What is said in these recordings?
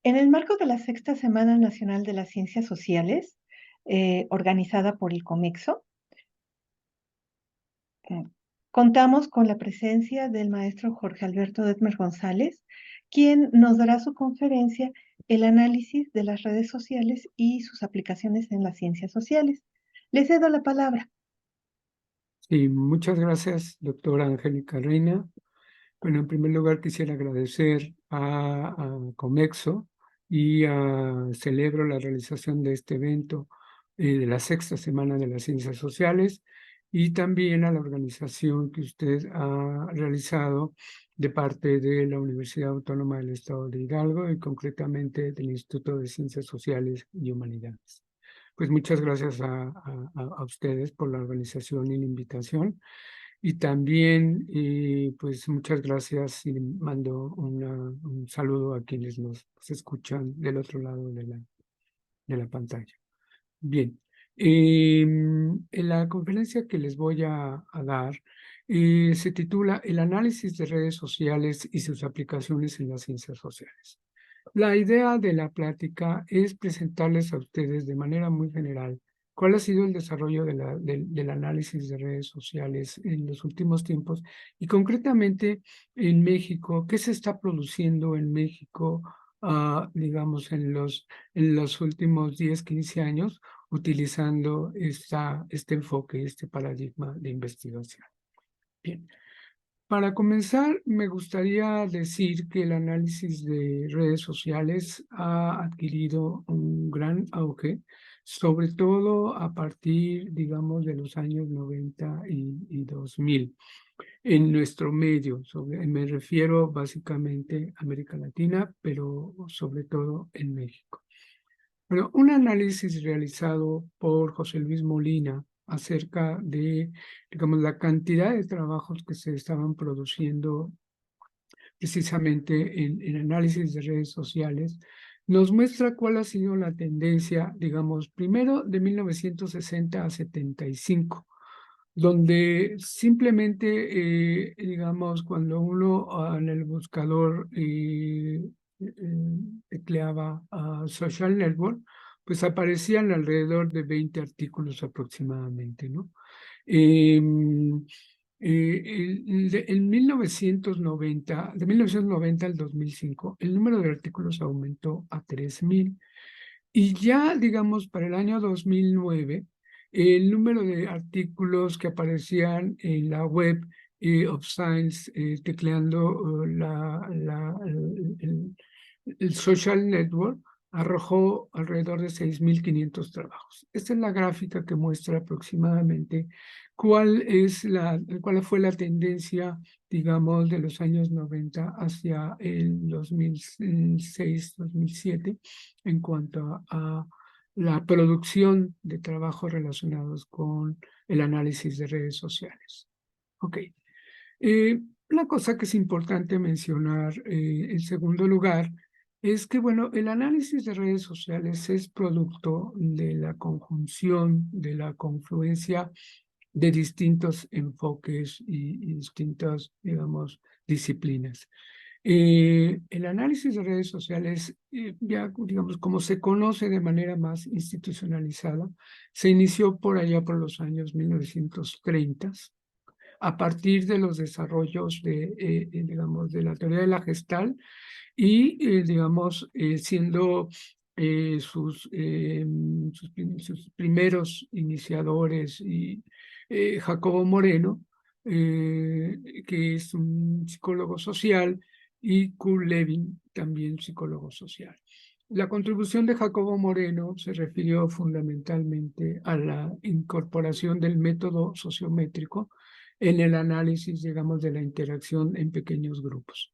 En el marco de la Sexta Semana Nacional de las Ciencias Sociales, organizada por el COMEXO, eh, contamos con la presencia del maestro Jorge Alberto Detmer González, quien nos dará su conferencia El análisis de las redes sociales y sus aplicaciones en las ciencias sociales. Le cedo la palabra. Sí, muchas gracias, doctora Angélica Reina. Bueno, en primer lugar quisiera agradecer a Comexo y celebro la realización de este evento de la Sexta Semana de las Ciencias Sociales y también a la organización que usted ha realizado de parte de la Universidad Autónoma del Estado de Hidalgo y concretamente del Instituto de Ciencias Sociales y Humanidades. Pues muchas gracias a ustedes por la organización y la invitación. Y también, pues muchas gracias y mando un saludo a quienes nos escuchan del otro lado de la pantalla. Bien, en la conferencia que les voy a dar se titula El análisis de redes sociales y sus aplicaciones en las ciencias sociales. La idea de la plática es presentarles a ustedes de manera muy general cuál ha sido el desarrollo del análisis de redes sociales en los últimos tiempos y concretamente en México, qué se está produciendo en México, digamos, en los últimos 10, 15 años, utilizando este enfoque, este paradigma de investigación. Bien. Para comenzar, me gustaría decir que el análisis de redes sociales ha adquirido un gran auge, sobre todo a partir, digamos, de los años 90 y 2000 en nuestro medio. Me refiero básicamente a América Latina, pero sobre todo en México. Bueno, un análisis realizado por José Luis Molina acerca de, digamos, la cantidad de trabajos que se estaban produciendo precisamente en análisis de redes sociales, nos muestra cuál ha sido la tendencia, digamos, primero de 1960 a 75, donde simplemente, digamos, cuando uno en el buscador tecleaba social network, pues aparecían alrededor de 20 artículos aproximadamente, ¿no? En 1990, de 1990 al 2005, el número de artículos aumentó a 3,000. Y ya, digamos, para el año 2009, el número de artículos que aparecían en la web of Science, tecleando el social network, arrojó alrededor de 6,500 trabajos. Esta es la gráfica que muestra aproximadamente cuál fue la tendencia, digamos, de los años 90 hacia el 2006, 2007, en cuanto a la producción de trabajos relacionados con el análisis de redes sociales. Ok. Una cosa que es importante mencionar, en segundo lugar, es que, bueno, el análisis de redes sociales es producto de la conjunción, de la confluencia de distintos enfoques y distintas, digamos, disciplinas. El análisis de redes sociales, ya digamos, como se conoce de manera más institucionalizada, se inició por allá por los años 1930, a partir de los desarrollos digamos, de la teoría de la Gestalt y, digamos, siendo sus primeros iniciadores y Jacobo Moreno, que es un psicólogo social, y Kurt Lewin, también psicólogo social. La contribución de Jacobo Moreno se refirió fundamentalmente a la incorporación del método sociométrico en el análisis, digamos, de la interacción en pequeños grupos.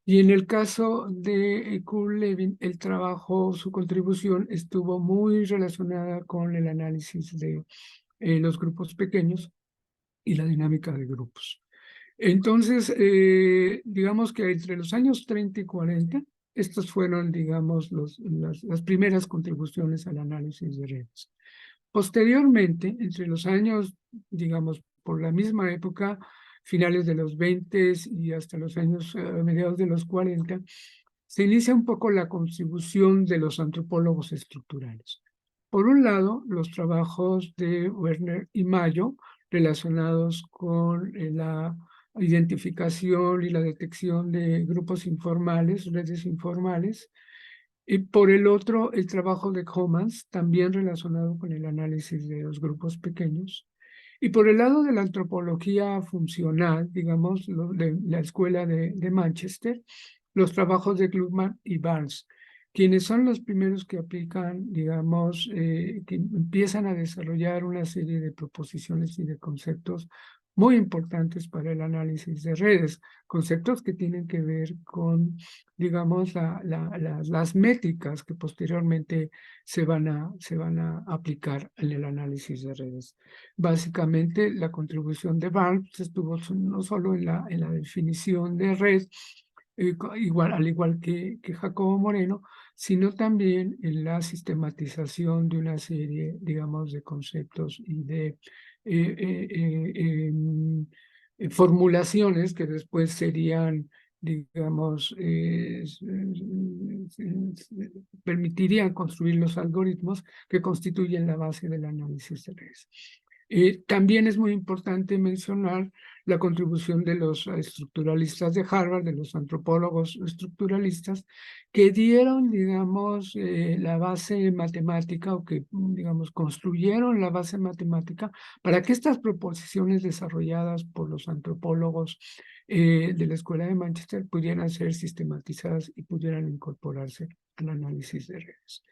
Y en el caso de Kurt Lewin, el trabajo, su contribución estuvo muy relacionada con el análisis de los grupos pequeños y la dinámica de grupos. Entonces, digamos que entre los años 30 y 40, estas fueron, digamos, las primeras contribuciones al análisis de redes. Posteriormente, entre los años, digamos, por la misma época, finales de los 20 y hasta los años mediados de los 40, se inicia un poco la contribución de los antropólogos estructurales. Por un lado, los trabajos de Werner y Mayo relacionados con la identificación y la detección de grupos informales, redes informales, y por el otro, el trabajo de Homans, también relacionado con el análisis de los grupos pequeños. Y por el lado de la antropología funcional, digamos, de la escuela de Manchester, los trabajos de Gluckman y Barnes, quienes son los primeros que aplican, digamos, que empiezan a desarrollar una serie de proposiciones y de conceptos muy importantes para el análisis de redes, conceptos que tienen que ver con, digamos, las métricas que posteriormente se van a aplicar en el análisis de redes. Básicamente, la contribución de Barnes estuvo no solo en la definición de red, al igual que Jacobo Moreno, sino también en la sistematización de una serie, digamos, de conceptos y de formulaciones que después serían, digamos, permitirían construir los algoritmos que constituyen la base del análisis de redes. También es muy importante mencionar la contribución de los estructuralistas de Harvard, de los antropólogos estructuralistas, que dieron, digamos, la base matemática o que, digamos, construyeron la base matemática para que estas proposiciones desarrolladas por los antropólogos de la Escuela de Manchester pudieran ser sistematizadas y pudieran incorporarse al análisis de redes.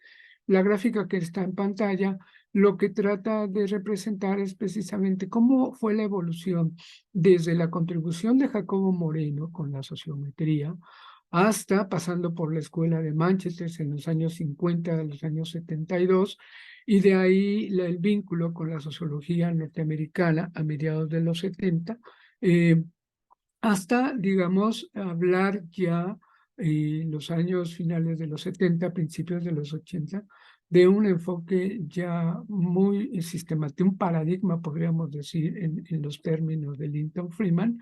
La gráfica que está en pantalla lo que trata de representar es precisamente cómo fue la evolución desde la contribución de Jacobo Moreno con la sociometría hasta pasando por la escuela de Manchester en los años 50 a los años 72 y de ahí el vínculo con la sociología norteamericana a mediados de los 70 hasta, digamos, hablar ya en los años finales de los 70, principios de los 80, de un enfoque ya muy sistemático, un paradigma, podríamos decir, en los términos de Linton Friedman,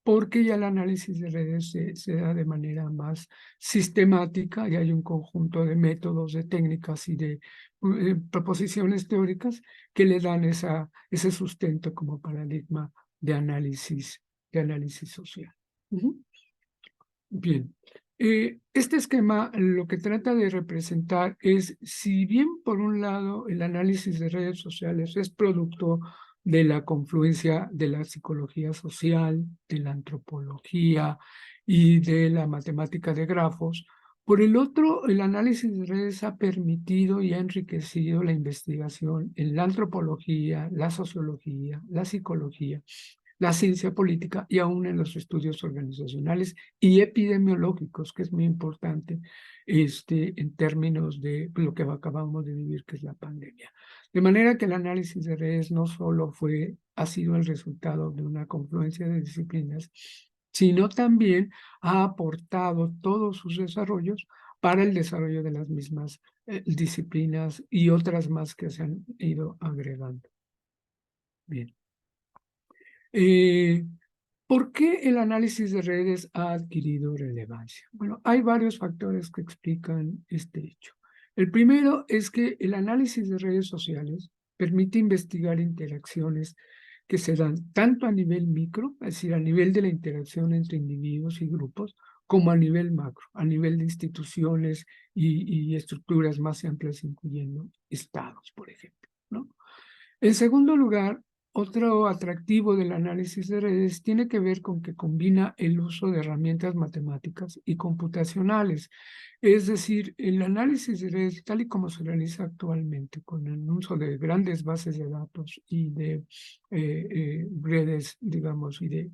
porque ya el análisis de redes se da de manera más sistemática y hay un conjunto de métodos, de técnicas y de proposiciones teóricas que le dan ese sustento como paradigma de análisis social. Bien. Este esquema lo que trata de representar es, si bien por un lado el análisis de redes sociales es producto de la confluencia de la psicología social, de la antropología y de la matemática de grafos, por el otro, el análisis de redes ha permitido y ha enriquecido la investigación en la antropología, la sociología, la psicología, la ciencia política y aún en los estudios organizacionales y epidemiológicos, que es muy importante en términos de lo que acabamos de vivir, que es la pandemia. De manera que el análisis de redes no solo ha sido el resultado de una confluencia de disciplinas, sino también ha aportado todos sus desarrollos para el desarrollo de las mismas disciplinas y otras más que se han ido agregando. Bien. ¿Por qué el análisis de redes ha adquirido relevancia? Bueno, hay varios factores que explican este hecho. El primero es que el análisis de redes sociales permite investigar interacciones que se dan tanto a nivel micro, es decir, a nivel de la interacción entre individuos y grupos, como a nivel macro, a nivel de instituciones y estructuras más amplias, incluyendo estados, por ejemplo, ¿no? En segundo lugar, otro atractivo del análisis de redes tiene que ver con que combina el uso de herramientas matemáticas y computacionales. Es decir, el análisis de redes, tal y como se realiza actualmente, con el uso de grandes bases de datos y de redes, digamos, y de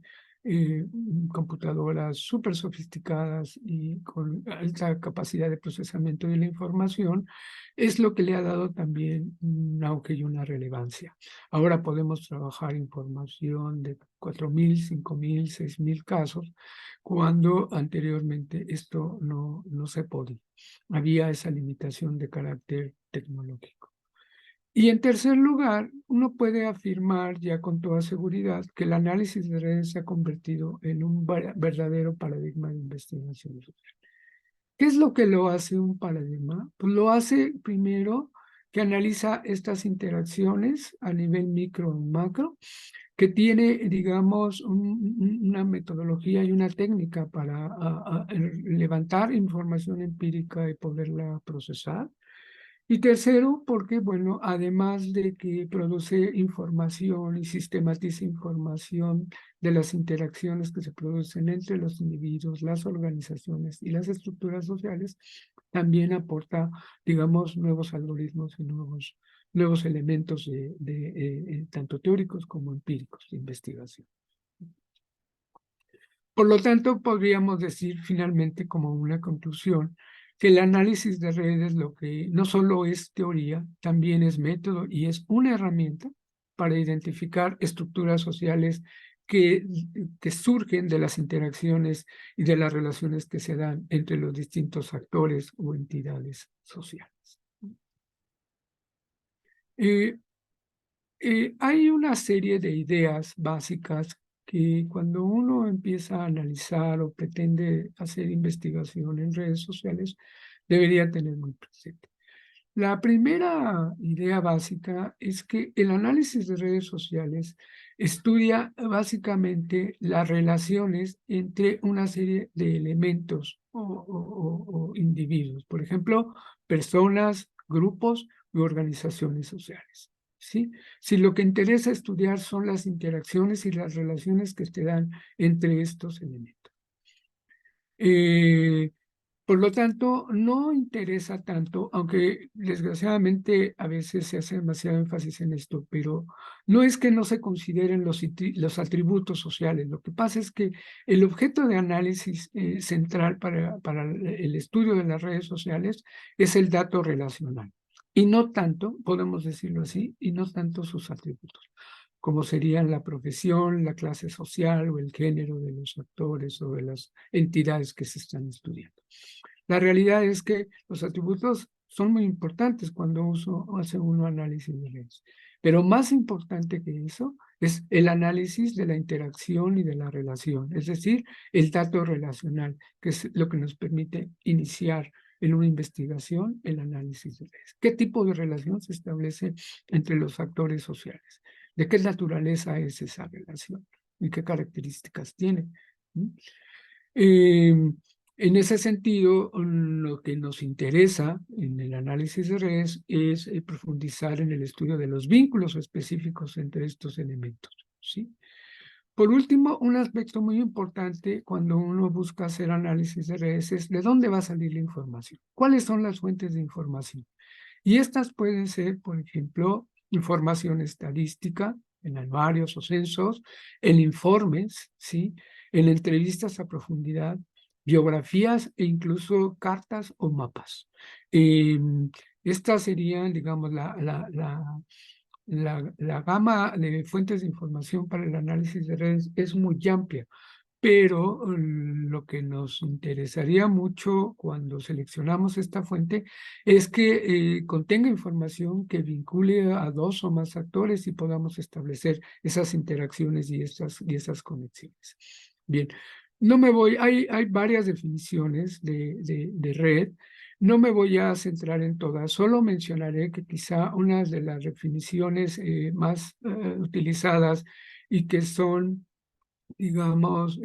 computadoras súper sofisticadas y con alta capacidad de procesamiento de la información, es lo que le ha dado también un auge y una relevancia. Ahora podemos trabajar información de 4.000, 5.000, 6.000 casos, cuando anteriormente esto no se podía. Había esa limitación de carácter tecnológico. Y en tercer lugar, uno puede afirmar ya con toda seguridad que el análisis de redes se ha convertido en un verdadero paradigma de investigación social. ¿Qué es lo que lo hace un paradigma? Pues lo hace primero que analiza estas interacciones a nivel micro o macro, que tiene, digamos, una metodología y una técnica para levantar información empírica y poderla procesar. Y tercero, porque, bueno, además de que produce información y sistematiza información de las interacciones que se producen entre los individuos, las organizaciones y las estructuras sociales, también aporta, digamos, nuevos algoritmos y nuevos elementos tanto teóricos como empíricos de investigación. Por lo tanto, podríamos decir finalmente como una conclusión que el análisis de redes lo que no solo es teoría, también es método y es una herramienta para identificar estructuras sociales que surgen de las interacciones y de las relaciones que se dan entre los distintos actores o entidades sociales. Hay una serie de ideas básicas que cuando uno empieza a analizar o pretende hacer investigación en redes sociales, debería tener muy presente. La primera idea básica es que el análisis de redes sociales estudia básicamente las relaciones entre una serie de elementos o individuos, por ejemplo, personas, grupos u organizaciones sociales. ¿Sí? Si lo que interesa estudiar son las interacciones y las relaciones que se dan entre estos elementos. Por lo tanto, no interesa tanto, aunque desgraciadamente a veces se hace demasiado énfasis en esto, pero no es que no se consideren los atributos sociales. Lo que pasa es que el objeto de análisis central para el estudio de las redes sociales es el dato relacional. Y no tanto, podemos decirlo así, y no tanto sus atributos, como serían la profesión, la clase social o el género de los actores o de las entidades que se están estudiando. La realidad es que los atributos son muy importantes cuando hace uno análisis de redes. Pero más importante que eso es el análisis de la interacción y de la relación, es decir, el dato relacional, que es lo que nos permite iniciar en una investigación el análisis de redes. ¿Qué tipo de relación se establece entre los actores sociales? ¿De qué naturaleza es esa relación? ¿Y qué características tiene? En ese sentido, lo que nos interesa en el análisis de redes es profundizar en el estudio de los vínculos específicos entre estos elementos, ¿sí? Por último, un aspecto muy importante cuando uno busca hacer análisis de redes es de dónde va a salir la información, cuáles son las fuentes de información. Y estas pueden ser, por ejemplo, información estadística en anuarios o censos, en informes, ¿sí? En entrevistas a profundidad, biografías e incluso cartas o mapas. Estas serían, digamos, la gama de fuentes de información para el análisis de redes es muy amplia, pero lo que nos interesaría mucho cuando seleccionamos esta fuente es que contenga información que vincule a dos o más actores y podamos establecer esas interacciones y esas conexiones. Bien, no me voy, hay varias definiciones de red. No me voy a centrar en todas, solo mencionaré que quizá una de las definiciones más utilizadas y que son, digamos,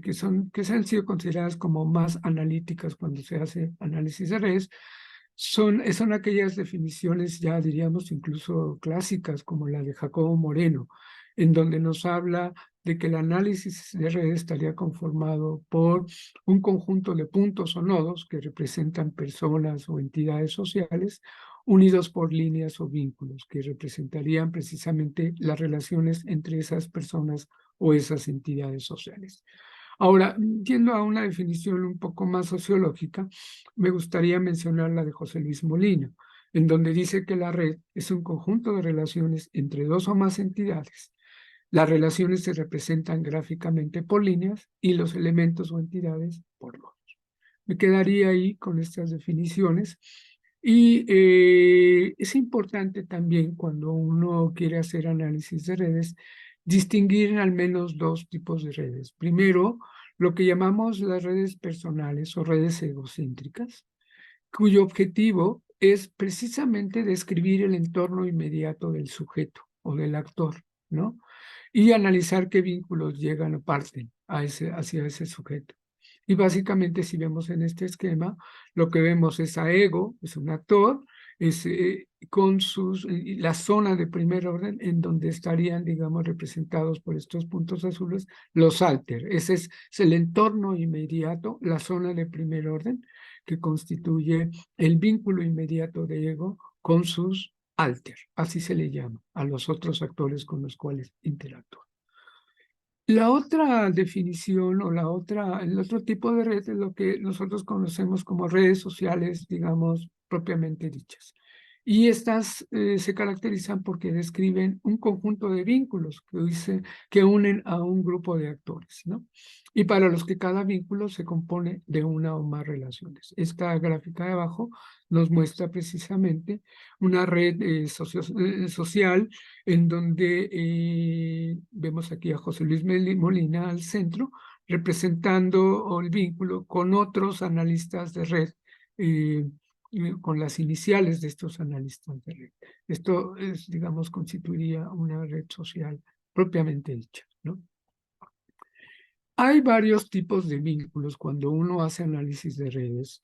que se han sido consideradas como más analíticas cuando se hace análisis de redes, son aquellas definiciones ya diríamos incluso clásicas como la de Jacobo Moreno, en donde nos habla de que el análisis de redes estaría conformado por un conjunto de puntos o nodos que representan personas o entidades sociales unidos por líneas o vínculos que representarían precisamente las relaciones entre esas personas o esas entidades sociales. Ahora, yendo a una definición un poco más sociológica, me gustaría mencionar la de José Luis Molina, en donde dice que la red es un conjunto de relaciones entre dos o más entidades. Las relaciones se representan gráficamente por líneas y los elementos o entidades por nodos. Me quedaría ahí con estas definiciones. Y es importante también cuando uno quiere hacer análisis de redes, distinguir al menos dos tipos de redes. Primero, lo que llamamos las redes personales o redes egocéntricas, cuyo objetivo es precisamente describir el entorno inmediato del sujeto o del actor, ¿no? Y analizar qué vínculos llegan o parten hacia ese sujeto. Y básicamente, si vemos en este esquema, lo que vemos es a ego, es un actor, es, con la zona de primer orden en donde estarían, digamos, representados por estos puntos azules, los alter. Ese es el entorno inmediato, la zona de primer orden, que constituye el vínculo inmediato de ego con sus alter, así se le llama a los otros actores con los cuales interactúa. La otra definición o el otro tipo de red es lo que nosotros conocemos como redes sociales, digamos, propiamente dichas. Y estas se caracterizan porque describen un conjunto de vínculos que unen a un grupo de actores, ¿no? Y para los que cada vínculo se compone de una o más relaciones. Esta gráfica de abajo nos muestra precisamente una red social en donde vemos aquí a José Luis Molina al centro, representando el vínculo con otros analistas de red, con las iniciales de estos analistas de red. Esto digamos, constituiría una red social propiamente dicha, ¿no? Hay varios tipos de vínculos cuando uno hace análisis de redes.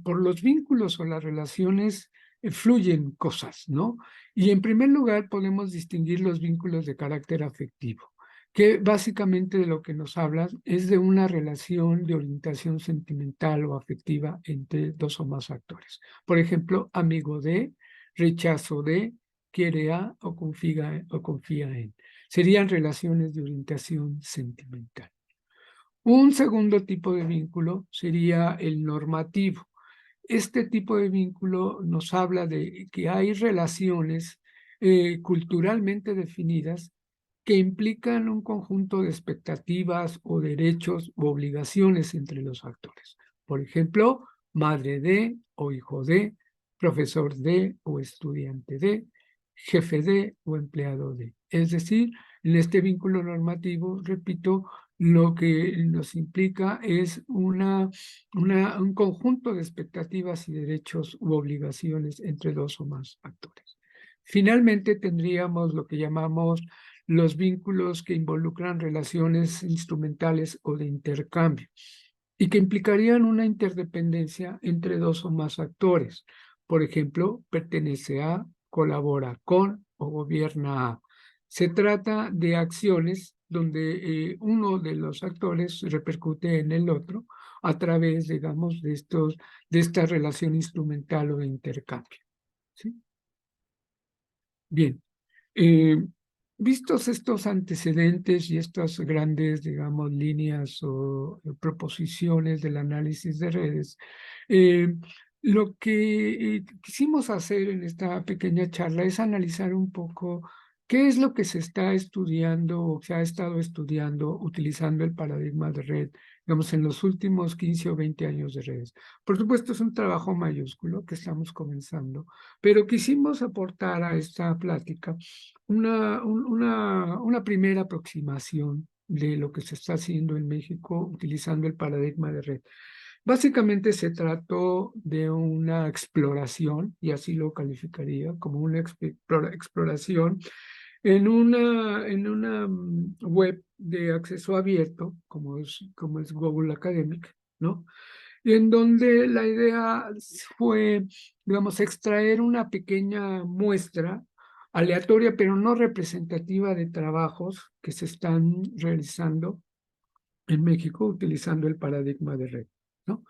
Por los vínculos o las relaciones fluyen cosas, ¿no? Y en primer lugar podemos distinguir los vínculos de carácter afectivo, que básicamente de lo que nos hablan es de una relación de orientación sentimental o afectiva entre dos o más actores. Por ejemplo, amigo de, rechazo de, quiere a o confía en. Serían relaciones de orientación sentimental. Un segundo tipo de vínculo sería el normativo. Este tipo de vínculo nos habla de que hay relaciones culturalmente definidas que implican un conjunto de expectativas o derechos u obligaciones entre los actores. Por ejemplo, madre de o hijo de, profesor de o estudiante de, jefe de o empleado de. Es decir, en este vínculo normativo, repito, lo que nos implica es un conjunto de expectativas y derechos u obligaciones entre dos o más actores. Finalmente, tendríamos lo que llamamos los vínculos que involucran relaciones instrumentales o de intercambio y que implicarían una interdependencia entre dos o más actores. Por ejemplo, pertenece a, colabora con o gobierna a. Se trata de acciones donde uno de los actores repercute en el otro a través, digamos, de esta relación instrumental o de intercambio. ¿Sí? Bien. Vistos estos antecedentes y estas grandes, digamos, líneas o proposiciones del análisis de redes, lo que quisimos hacer en esta pequeña charla es analizar un poco qué es lo que se está estudiando o se ha estado estudiando utilizando el paradigma de red, digamos, en los últimos 15 o 20 años de redes. Por supuesto, es un trabajo mayúsculo que estamos comenzando, pero quisimos aportar a esta plática una primera aproximación de lo que se está haciendo en México utilizando el paradigma de red. Básicamente se trató de una exploración, y así lo calificaría, como una exploración en una web de acceso abierto, como es Google Academic, ¿no? En donde la idea fue, digamos, extraer una pequeña muestra aleatoria, pero no representativa de trabajos que se están realizando en México utilizando el paradigma de red, ¿no?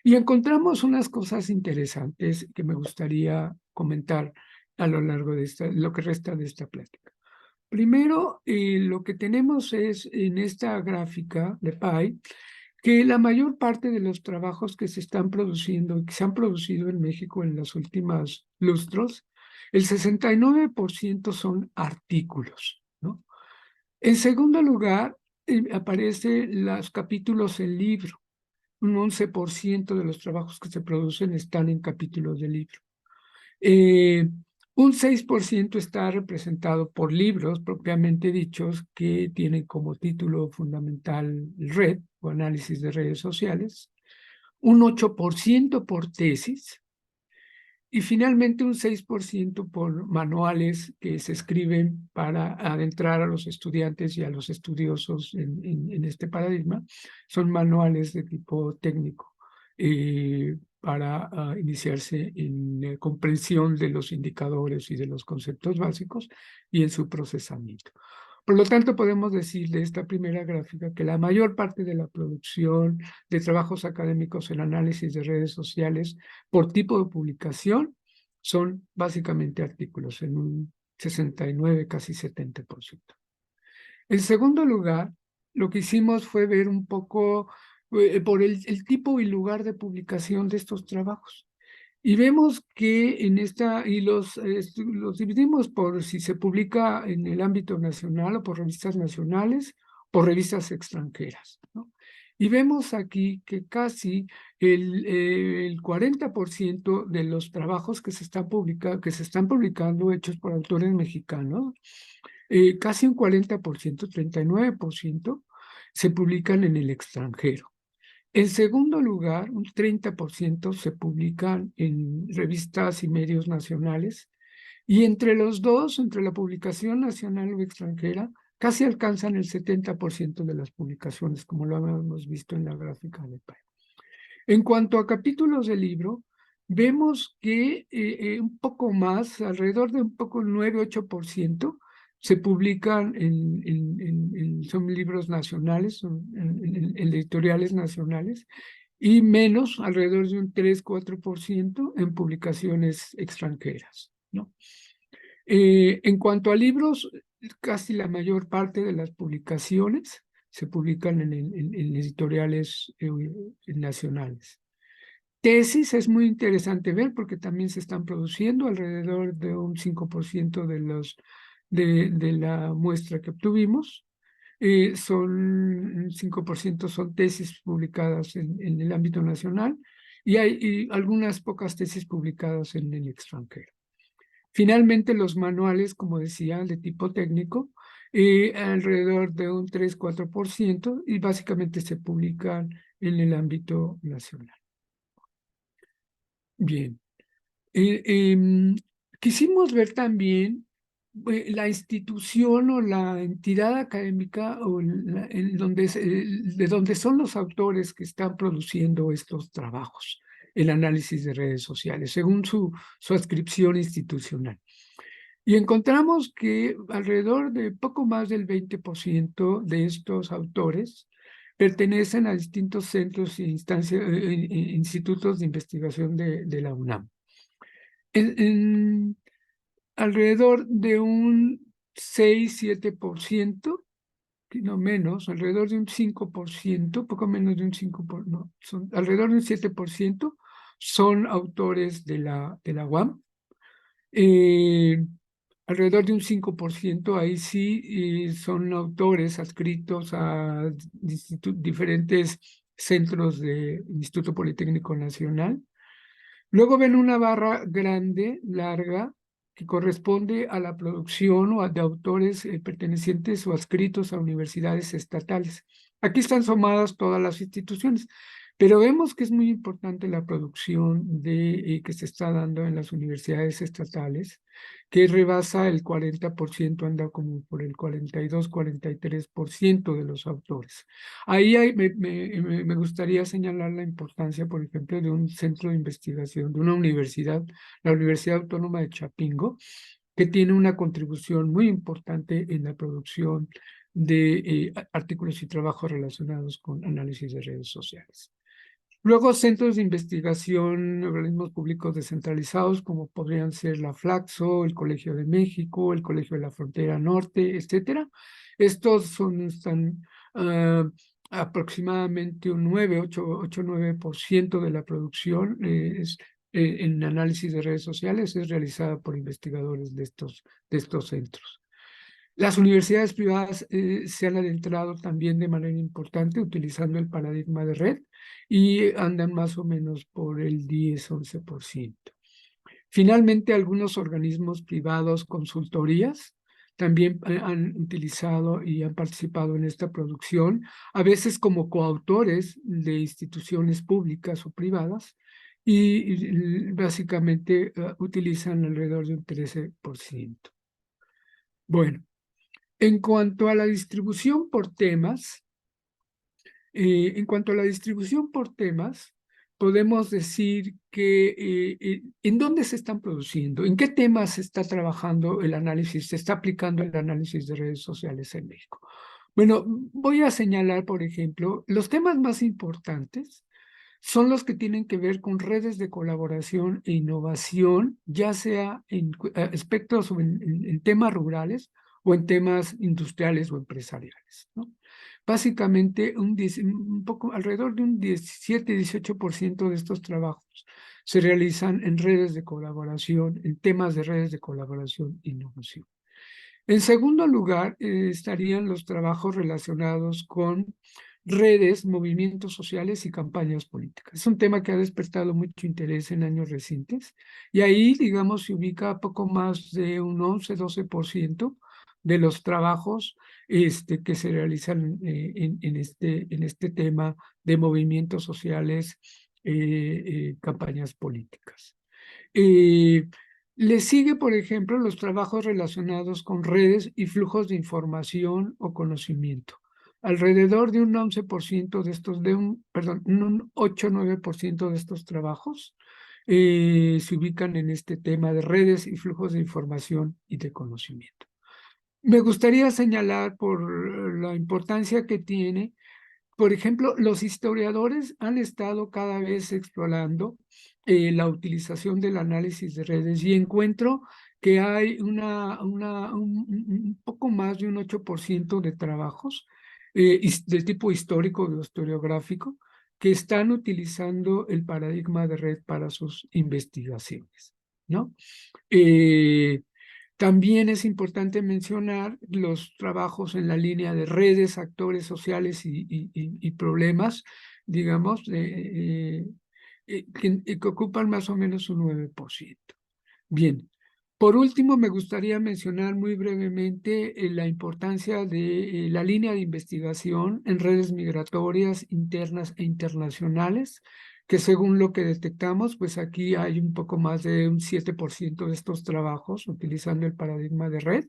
Y encontramos unas cosas interesantes que me gustaría comentar a lo largo de lo que resta de esta plática. Primero, lo que tenemos es en esta gráfica de PI, que la mayor parte de los trabajos que se están produciendo, que se han producido en México en los últimos lustros, el 69% son artículos, ¿no? En segundo lugar, aparecen los capítulos en libro. Un 11% de los trabajos que se producen están en capítulos de libro. Un 6% está representado por libros propiamente dichos que tienen como título fundamental red o análisis de redes sociales, un 8% por tesis y finalmente un 6% por manuales que se escriben para adentrar a los estudiantes y a los estudiosos en este paradigma. Son manuales de tipo técnico para iniciarse en comprensión de los indicadores y de los conceptos básicos y en su procesamiento. Por lo tanto, podemos decir de esta primera gráfica que la mayor parte de la producción de trabajos académicos en análisis de redes sociales por tipo de publicación son básicamente artículos en un 69, casi 70%. En segundo lugar, lo que hicimos fue ver un poco por el tipo y lugar de publicación de estos trabajos. Y vemos que en esta, y los dividimos por si se publica en el ámbito nacional o por revistas nacionales, por revistas extranjeras, ¿no? Y vemos aquí que casi el 40% de los trabajos que se están publicando hechos por autores mexicanos, casi un 40%, 39%, se publican en el extranjero. En segundo lugar, un 30% se publican en revistas y medios nacionales, y entre los dos, entre la publicación nacional o extranjera, casi alcanzan el 70% de las publicaciones, como lo hemos visto en la gráfica de PAE. En cuanto a capítulos del libro, vemos que un poco más, alrededor de un poco 9-8%, se publican son libros nacionales, son en editoriales nacionales, y menos, alrededor de un 3-4%, en publicaciones extranjeras, ¿no? En cuanto a libros, casi la mayor parte de las publicaciones se publican en editoriales nacionales. Tesis es muy interesante ver porque también se están produciendo alrededor de un 5% de la muestra que obtuvimos. Un 5% son tesis publicadas en el ámbito nacional y hay algunas pocas tesis publicadas en el extranjero. Finalmente, los manuales, como decía, de tipo técnico, alrededor de un 3-4% y básicamente se publican en el ámbito nacional. Bien. Quisimos ver también la institución o la entidad académica o de donde son los autores que están produciendo estos trabajos, el análisis de redes sociales, según su adscripción institucional. Y encontramos que alrededor de poco más del 20% de estos autores pertenecen a distintos centros e institutos de investigación de la UNAM. Alrededor de un 6-7%, no menos, alrededor de un 5%, poco menos de un 5%, no, alrededor de un 7% son autores de la UAM. Alrededor de un 5%, ahí sí son autores adscritos a diferentes centros del Instituto Politécnico Nacional. Luego ven una barra grande, larga, que corresponde a la producción o de autores pertenecientes o adscritos a universidades estatales. Aquí están sumadas todas las instituciones, pero vemos que es muy importante la producción que se está dando en las universidades estatales, que rebasa el 40%, anda como por el 42-43% de los autores. Ahí me gustaría señalar la importancia, por ejemplo, de un centro de investigación, de una universidad, la Universidad Autónoma de Chapingo, que tiene una contribución muy importante en la producción de artículos y trabajos relacionados con análisis de redes sociales. Luego, centros de investigación, organismos públicos descentralizados, como podrían ser la Flaxo, el Colegio de México, el Colegio de la Frontera Norte, etcétera. Estos están aproximadamente un 8-9% de la producción en análisis de redes sociales es realizada por investigadores de estos centros. Las universidades privadas se han adentrado también de manera importante utilizando el paradigma de red y andan más o menos por el 10-11%. Finalmente, algunos organismos privados, consultorías, también han utilizado y han participado en esta producción, a veces como coautores de instituciones públicas o privadas, y básicamente utilizan alrededor de un 13%. Bueno, en cuanto a la distribución por temas, podemos decir que en dónde se están produciendo, en qué temas se está trabajando el análisis, se está aplicando el análisis de redes sociales en México. Bueno, voy a señalar, por ejemplo, los temas más importantes son los que tienen que ver con redes de colaboración e innovación, ya sea en aspectos o en temas rurales o en temas industriales o empresariales, ¿no? Básicamente, un poco alrededor de un 17-18% de estos trabajos se realizan en redes de colaboración, en temas de redes de colaboración e innovación. En segundo lugar, estarían los trabajos relacionados con redes, movimientos sociales y campañas políticas. Es un tema que ha despertado mucho interés en años recientes y ahí, digamos, se ubica poco más de un 11-12% de los trabajos que se realizan en este tema de movimientos sociales, campañas políticas. Le sigue, por ejemplo, los trabajos relacionados con redes y flujos de información o conocimiento. Alrededor de un 11% de estos, un 8-9% de estos trabajos se ubican en este tema de redes y flujos de información y de conocimiento. Me gustaría señalar por la importancia que tiene. Por ejemplo, los historiadores han estado cada vez explorando la utilización del análisis de redes y encuentro que hay un poco más de un 8% de trabajos de tipo histórico o historiográfico que están utilizando el paradigma de red para sus investigaciones, ¿no? También es importante mencionar los trabajos en la línea de redes, actores sociales y problemas, digamos, que ocupan más o menos un 9%. Bien, por último, me gustaría mencionar muy brevemente la importancia de la línea de investigación en redes migratorias internas e internacionales, que según lo que detectamos, pues aquí hay un poco más de un 7% de estos trabajos utilizando el paradigma de red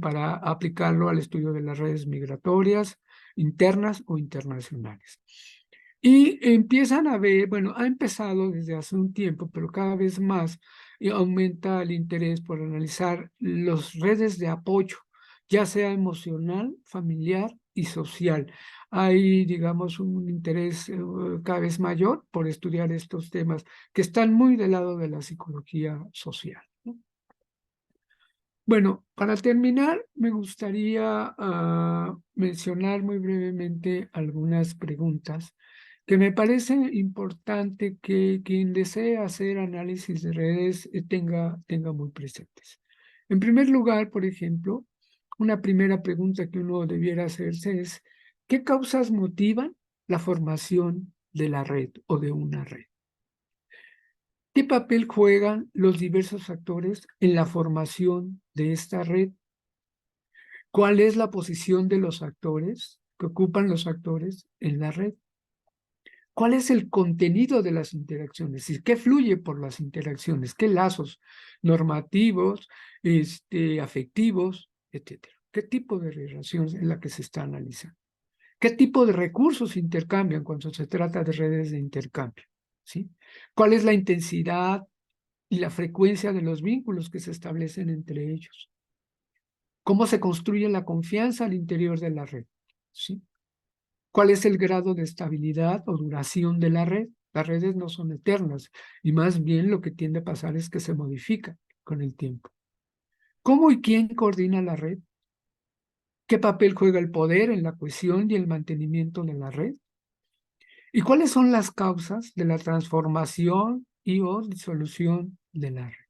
para aplicarlo al estudio de las redes migratorias internas o internacionales. Y empiezan a ver, bueno, ha empezado desde hace un tiempo, pero cada vez más aumenta el interés por analizar las redes de apoyo, ya sea emocional, familiar y social. Hay, digamos, un interés cada vez mayor por estudiar estos temas que están muy del lado de la psicología social, ¿no? Bueno, para terminar, me gustaría mencionar muy brevemente algunas preguntas que me parece importante que quien desee hacer análisis de redes tenga muy presentes. En primer lugar, por ejemplo, una primera pregunta que uno debiera hacerse es, ¿qué causas motivan la formación de la red o de una red? ¿Qué papel juegan los diversos actores en la formación de esta red? ¿Cuál es la posición de los actores que ocupan los actores en la red? ¿Cuál es el contenido de las interacciones? ¿Y qué fluye por las interacciones? ¿Qué lazos normativos, afectivos, etcétera? ¿Qué tipo de relación es la que se está analizando? ¿Qué tipo de recursos se intercambian cuando se trata de redes de intercambio? ¿Sí? ¿Cuál es la intensidad y la frecuencia de los vínculos que se establecen entre ellos? ¿Cómo se construye la confianza al interior de la red? ¿Sí? ¿Cuál es el grado de estabilidad o duración de la red? Las redes no son eternas y más bien lo que tiende a pasar es que se modifican con el tiempo. ¿Cómo y quién coordina la red? ¿Qué papel juega el poder en la cohesión y el mantenimiento de la red? ¿Y cuáles son las causas de la transformación y o disolución de la red?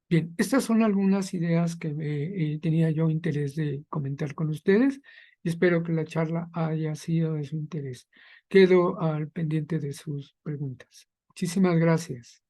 Bien, estas son algunas ideas que tenía yo interés de comentar con ustedes y espero que la charla haya sido de su interés. Quedo al pendiente de sus preguntas. Muchísimas gracias.